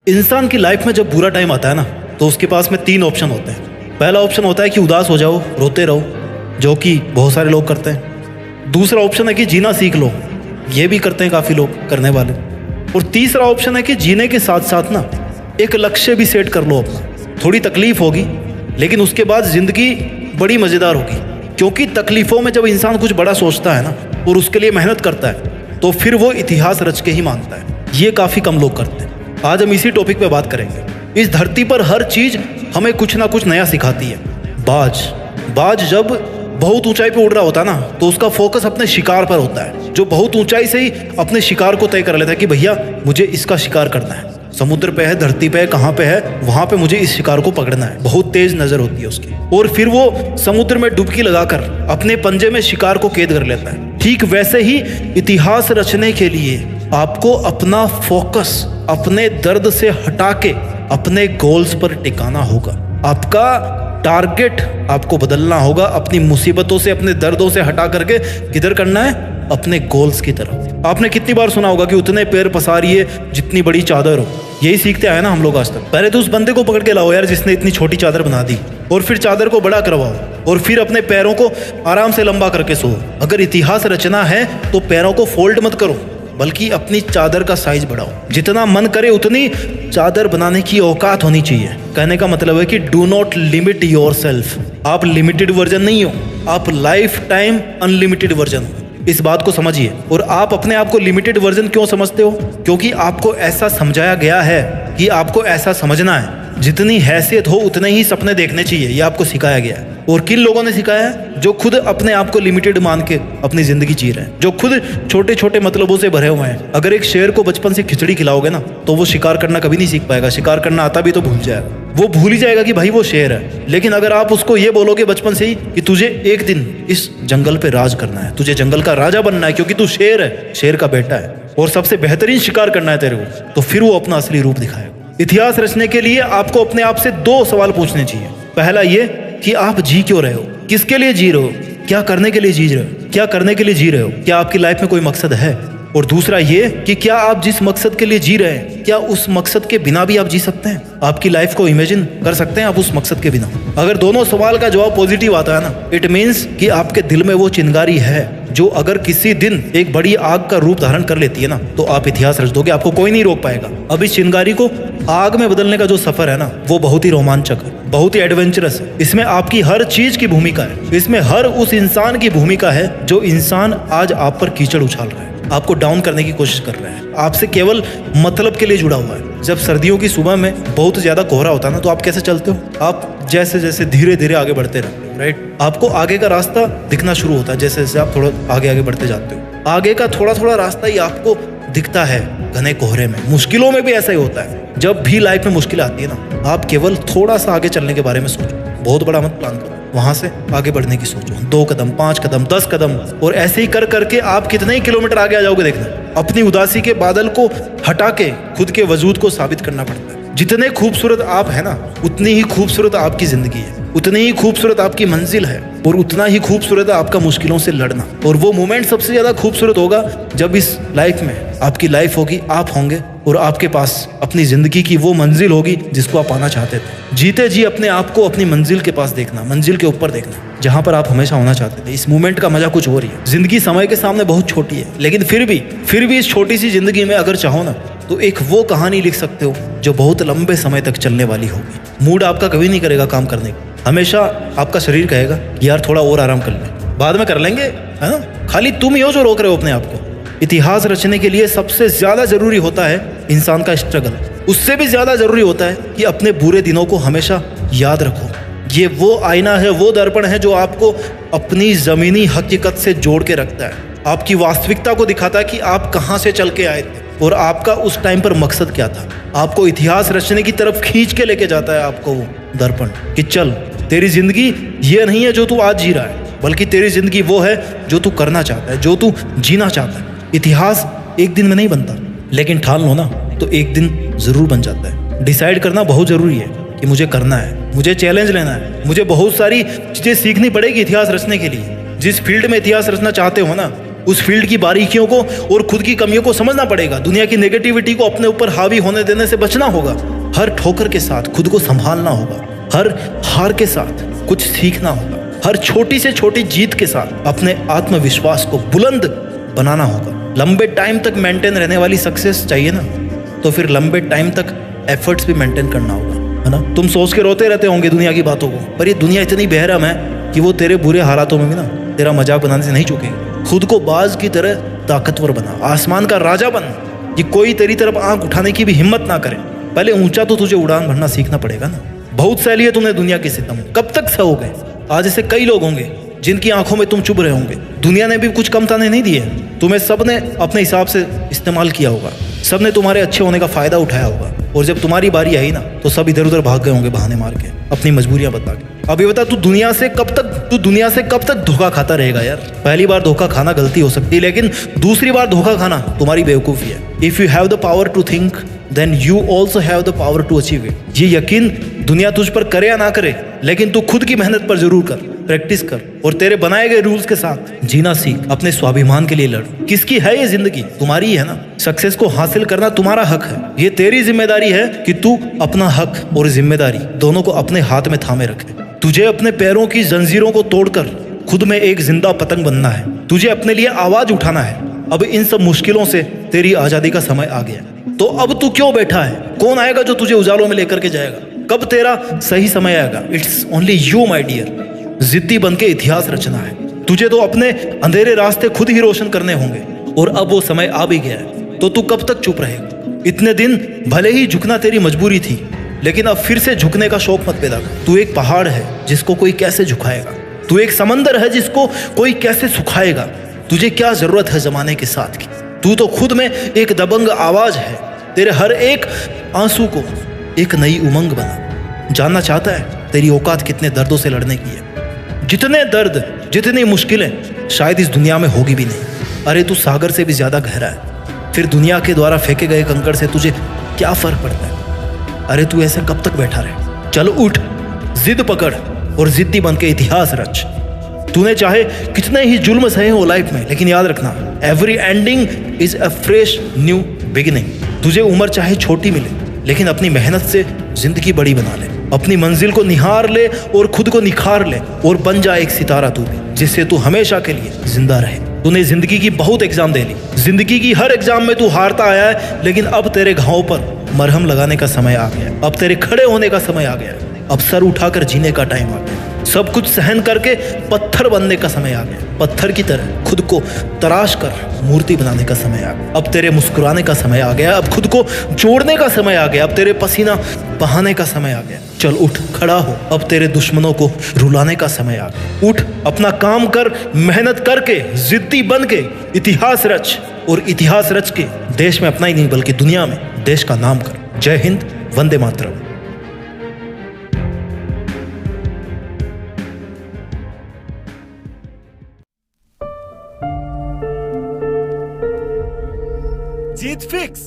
इंसान की लाइफ में जब बुरा टाइम आता है ना, तो उसके पास में 3 ऑप्शन होते हैं। पहला ऑप्शन होता है कि उदास हो जाओ, रोते रहो, जो कि बहुत सारे लोग करते हैं। दूसरा ऑप्शन है कि जीना सीख लो, ये भी करते हैं काफ़ी लोग करने वाले। और तीसरा ऑप्शन है कि जीने के साथ साथ ना एक लक्ष्य भी सेट कर लो अपना। थोड़ी तकलीफ होगी, लेकिन उसके बाद ज़िंदगी बड़ी मज़ेदार होगी, क्योंकि तकलीफ़ों में जब इंसान कुछ बड़ा सोचता है ना और उसके लिए मेहनत करता है, तो फिर वो इतिहास रच के ही मानता है। ये काफ़ी कम लोग करते हैं। आज हम इसी टॉपिक पे बात करेंगे। इस धरती पर हर चीज़ हमें कुछ ना कुछ नया सिखाती है। बाज जब बहुत ऊंचाई पे उड़ रहा होता है ना, तो उसका फोकस अपने शिकार पर होता है। जो बहुत ऊंचाई से ही अपने शिकार को तय कर लेता है कि भैया मुझे इसका शिकार करना है। समुद्र पे है, धरती पे है, कहाँ पे है, वहां पे मुझे इस शिकार को पकड़ना है। बहुत तेज नजर होती है उसकी, और फिर वो समुद्र में डुबकी लगाकर अपने पंजे में शिकार को कैद कर लेता है। ठीक वैसे ही इतिहास रचने के लिए आपको अपना फोकस अपने दर्द से हटा के अपने गोल्स पर टिकाना होगा। आपका टारगेट आपको बदलना होगा। अपनी मुसीबतों से, अपने दर्दों से हटा करके किधर करना है? अपने गोल्स की तरफ। आपने कितनी बार सुना होगा कि उतने पैर पसारिए जितनी बड़ी चादर हो। यही सीखते आए ना हम लोग आज तक। पहले तो उस बंदे को पकड़ के लाओ यार जिसने इतनी छोटी चादर बना दी, और फिर चादर को बड़ा करवाओ, और फिर अपने पैरों को आराम से लंबा करके सो। अगर इतिहास रचना है तो पैरों को फोल्ड मत करो, बल्कि अपनी चादर का साइज बढ़ाओ। जितना मन करे उतनी चादर बनाने की औकात होनी चाहिए। कहने का मतलब है कि डू नॉट लिमिट योरसेल्फ। आप लिमिटेड वर्जन नहीं हो, आप लाइफ टाइम अनलिमिटेड वर्जन हो। इस बात को समझिए। और आप अपने आप को लिमिटेड वर्जन क्यों समझते हो? क्योंकि आपको ऐसा समझाया गया है कि आपको ऐसा समझना है। जितनी हैसियत हो उतने ही सपने देखने चाहिए, ये आपको सिखाया गया है। और किन लोगों ने सिखाया है? जो खुद अपने आप को लिमिटेड मान के अपनी जिंदगी जी रहे हैं, जो खुद छोटे छोटे मतलबों से भरे हुए हैं। अगर एक शेर को बचपन से खिचड़ी खिलाओगे ना, तो वो शिकार करना कभी नहीं सीख पाएगा। शिकार करना आता भी तो भूल जाएगा। वो भूल ही जाएगा कि भाई वो शेर है। लेकिन अगर आप उसको ये बोलोगे बचपन से ही कि तुझे एक दिन इस जंगल पे राज करना है, तुझे जंगल का राजा बनना है, क्योंकि तू शेर है, शेर का बेटा है, और सबसे बेहतरीन शिकार करना है तेरे को, तो फिर वो अपना असली रूप दिखाएगा। इतिहास रचने के लिए आपको अपने आप से 2 सवाल पूछने चाहिए। पहला ये कि आप जी क्यों रहे हो, किसके लिए जी रहे हो, क्या करने के लिए जी रहे हो, क्या करने के लिए जी रहे हो, क्या आपकी लाइफ में कोई मकसद है। और दूसरा ये कि क्या आप जिस मकसद के लिए जी रहे हैं, क्या उस मकसद के बिना भी आप जी सकते हैं? आपकी लाइफ को इमेजिन कर सकते हैं आप उस मकसद के बिना? अगर दोनों सवाल का जवाब पॉजिटिव आता है ना, इट मीन्स कि आपके दिल में वो चिंगारी है जो अगर किसी दिन एक बड़ी आग का रूप धारण कर लेती है ना, तो आप इतिहास रच दोगे, आपको कोई नहीं रोक पाएगा। अब इस चिंगारी को आग में बदलने का जो सफर है ना, वो बहुत ही रोमांचक है, बहुत ही एडवेंचरस है। इसमें आपकी हर चीज की भूमिका है। इसमें हर उस इंसान की भूमिका है जो इंसान आज आप पर कीचड़ उछाल रहा है, आपको डाउन करने की कोशिश कर रहा है, आपसे केवल मतलब के लिए जुड़ा हुआ है। जब सर्दियों की सुबह में बहुत ज्यादा कोहरा होता है ना, तो आप कैसे चलते हो? आप जैसे जैसे धीरे धीरे आगे बढ़ते रहते हो, राइट? आपको आगे का रास्ता दिखना शुरू होता है जैसे जैसे आप थोड़ा आगे आगे बढ़ते जाते हो। आगे का थोड़ा थोड़ा रास्ता ही आपको दिखता है घने कोहरे में। मुश्किलों में भी ऐसा ही होता है। जब भी लाइफ में मुश्किल आती है ना, आप केवल थोड़ा सा आगे चलने के बारे में सोचो, बहुत बड़ा मत प्लान करो, वहां से आगे बढ़ने की सोचो। 2 कदम, 5 कदम, 10 कदम, और ऐसे ही कर करके आप कितने ही किलोमीटर आगे आ जाओगे देखना। अपनी उदासी के बादल को हटा के खुद के वजूद को साबित करना पड़ता है। जितने खूबसूरत आप है ना, उतनी ही खूबसूरत आपकी जिंदगी है, उतनी ही खूबसूरत आपकी मंजिल है, और उतना ही खूबसूरत है आपका मुश्किलों से लड़ना। और वो मोमेंट सबसे ज्यादा खूबसूरत होगा जब इस लाइफ में आपकी लाइफ होगी, आप होंगे, और आपके पास अपनी जिंदगी की वो मंजिल होगी जिसको आप पाना चाहते थे। जीते जी अपने आप को अपनी मंजिल के पास देखना, मंजिल के ऊपर देखना, जहां पर आप हमेशा होना चाहते थे। इस मोमेंट का मजा कुछ और ही है। जिंदगी समय के सामने बहुत छोटी है, लेकिन फिर भी इस छोटी सी जिंदगी में अगर चाहो ना, तो एक वो कहानी लिख सकते हो जो बहुत लंबे समय तक चलने वाली होगी। मूड आपका कभी नहीं करेगा काम करने का। हमेशा आपका शरीर कहेगा यार थोड़ा और आराम कर ले, बाद में कर लेंगे, है ना? खाली तुम ही हो जो रोक रहे हो अपने आप को। इतिहास रचने के लिए सबसे ज्यादा जरूरी होता है इंसान का स्ट्रगल। उससे भी ज्यादा जरूरी होता है कि अपने बुरे दिनों को हमेशा याद रखो। ये वो आईना है, वो दर्पण है जो आपको अपनी जमीनी हकीकत से जोड़ के रखता है, आपकी वास्तविकता को दिखाता है कि आप कहाँ से चल के आए थे और आपका उस टाइम पर मकसद क्या था। आपको इतिहास रचने की तरफ खींच के लेके जाता है आपको वो दर्पण, कि चल तेरी जिंदगी ये नहीं है जो तू आज जी रहा है, बल्कि तेरी जिंदगी वो है जो तू करना चाहता है, जो तू जीना चाहता है। इतिहास एक दिन में नहीं बनता, लेकिन ठान लो ना तो एक दिन जरूर बन जाता है। डिसाइड करना बहुत जरूरी है कि मुझे करना है, मुझे चैलेंज लेना है, मुझे बहुत सारी चीजें सीखनी पड़ेगी इतिहास रचने के लिए। जिस फील्ड में इतिहास रचना चाहते हो ना, उस फील्ड की बारीकियों को और खुद की कमियों को समझना पड़ेगा। दुनिया की नेगेटिविटी को अपने ऊपर हावी होने देने से बचना होगा। हर ठोकर के साथ खुद को संभालना होगा। हर हार के साथ कुछ सीखना होगा। हर छोटी से छोटी जीत के साथ अपने आत्मविश्वास को बुलंद बनाना होगा। लंबे टाइम तक मेंटेन रहने वाली सक्सेस चाहिए ना, तो फिर लंबे टाइम तक एफर्ट्स भी मेंटेन करना होगा, है ना। तुम सोच के रोते रहते होंगे दुनिया की बातों को, पर ये दुनिया इतनी बेरहम है कि वो तेरे बुरे हालातों में भी ना तेरा मजाक बनाने से नहीं चूकेगी। खुद को बाज की तरह ताकतवर बना, आसमान का राजा बन कि कोई तेरी तरफ आंख उठाने की भी हिम्मत ना करे। पहले ऊंचा तो तुझे उड़ान भरना सीखना पड़ेगा ना। बहुत सह लिए तुमने दुनिया के सितम, कब तक सहोगे। आज ऐसे कई लोग होंगे जिनकी आंखों में तुम चुभ रहे होंगे। दुनिया ने भी कुछ कम ताने नहीं दिए, तुम्हें सबने अपने हिसाब से इस्तेमाल किया होगा। सबने तुम्हारे अच्छे होने का फायदा उठाया होगा, और जब तुम्हारी बारी आई ना तो सब इधर उधर भाग गए होंगे बहाने मार के, अपनी मजबूरियां बता के। अब ये बता, तू दुनिया से कब तक धोखा खाता रहेगा यार। पहली बार धोखा खाना गलती हो सकती है, लेकिन दूसरी बार धोखा खाना तुम्हारी बेवकूफ़ी है। If you have the power to think then you also have the power to achieve it. ये यकीन दुनिया तुझ पर करे या ना करे, लेकिन तू खुद की मेहनत पर जरूर कर, प्रैक्टिस कर, और तेरे बनाए गए रूल्स के साथ जीना सीख। अपने स्वाभिमान के लिए लड़। किसकी है ये जिंदगी? तुम्हारी ही है ना। सक्सेस को हासिल करना तुम्हारा हक है। ये तेरी जिम्मेदारी है कि तू अपना हक और जिम्मेदारी दोनों को अपने हाथ में थामे रखे। तुझे अपने पैरों की जंजीरों को तोड़कर खुद में एक जिंदा पतंग बनना है। तुझे अपने लिए आवाज उठाना है। अब इन सब मुश्किलों से तेरी आजादी का समय आ गया, तो अब तू क्यों बैठा है? कौन आएगा जो तुझे उजालों में लेकर के जाएगा? कब तेरा सही समय आएगा? It's only you my dear. जिद्दी बन के इतिहास रचना है। तुझे तो अपने अंधेरे रास्ते खुद ही रोशन करने होंगे, और अब वो समय आ भी गया है। तो तू कब तक चुप रहेगा? इतने दिन भले ही झुकना तेरी मजबूरी थी, लेकिन अब फिर से झुकने का शौक मत पैदा कर। तू एक पहाड़ है जिसको कोई कैसे झुकाएगा। तू एक समंदर है जिसको कोई कैसे सुखाएगा। तुझे क्या जरूरत है जमाने के साथ की? तू तो खुद में एक दबंग आवाज है। तेरे हर एक आंसू को एक नई उमंग बना। जानना चाहता है तेरी औकात कितने दर्दों से लड़ने की है? जितने दर्द, जितनी मुश्किलें शायद इस दुनिया में होगी भी नहीं। अरे तू सागर से भी ज्यादा गहरा है। फिर दुनिया के द्वारा फेंके गए कंकड़ से तुझे क्या फर्क पड़ता है? अरे तू ऐसे कब तक बैठा रहे? चल उठ, जिद पकड़ और जिद्दी बन के इतिहास रच। तूने चाहे कितने ही जुल्म सहे हो लाइफ में, लेकिन याद रखना, every ending is a fresh new beginning. तुझे उम्र चाहे छोटी मिले, लेकिन अपनी मेहनत से जिंदगी बड़ी बना ले। अपनी मंजिल को निहार ले और खुद को निखार ले, और बन जा एक सितारा तू भी, जिससे तू हमेशा के लिए जिंदा रहे। तूने जिंदगी की बहुत एग्जाम दे ली। जिंदगी की हर एग्जाम में तू हारता आया है, लेकिन अब तेरे घावों पर मरहम लगाने का समय आ गया। अब तेरे खड़े होने का समय आ गया। अब सर उठाकर जीने का टाइम आ गया। सब कुछ सहन करके पत्थर बनने का समय आ गया। पत्थर की तरह खुद को तराश कर मूर्ति बनाने का समय आ गया। अब तेरे मुस्कुराने का समय आ गया। अब खुद को जोड़ने का समय आ गया। अब तेरे पसीना बहाने का समय आ गया। चल उठ, खड़ा हो। अब तेरे दुश्मनों को रुलाने का समय आ गया। उठ, अपना काम कर, मेहनत करके, जिद्दी बन के इतिहास रच, और इतिहास रच के देश में अपना ही नहीं बल्कि दुनिया में देश का नाम कर। जय हिंद, वंदे मातरम। जीत फिक्स।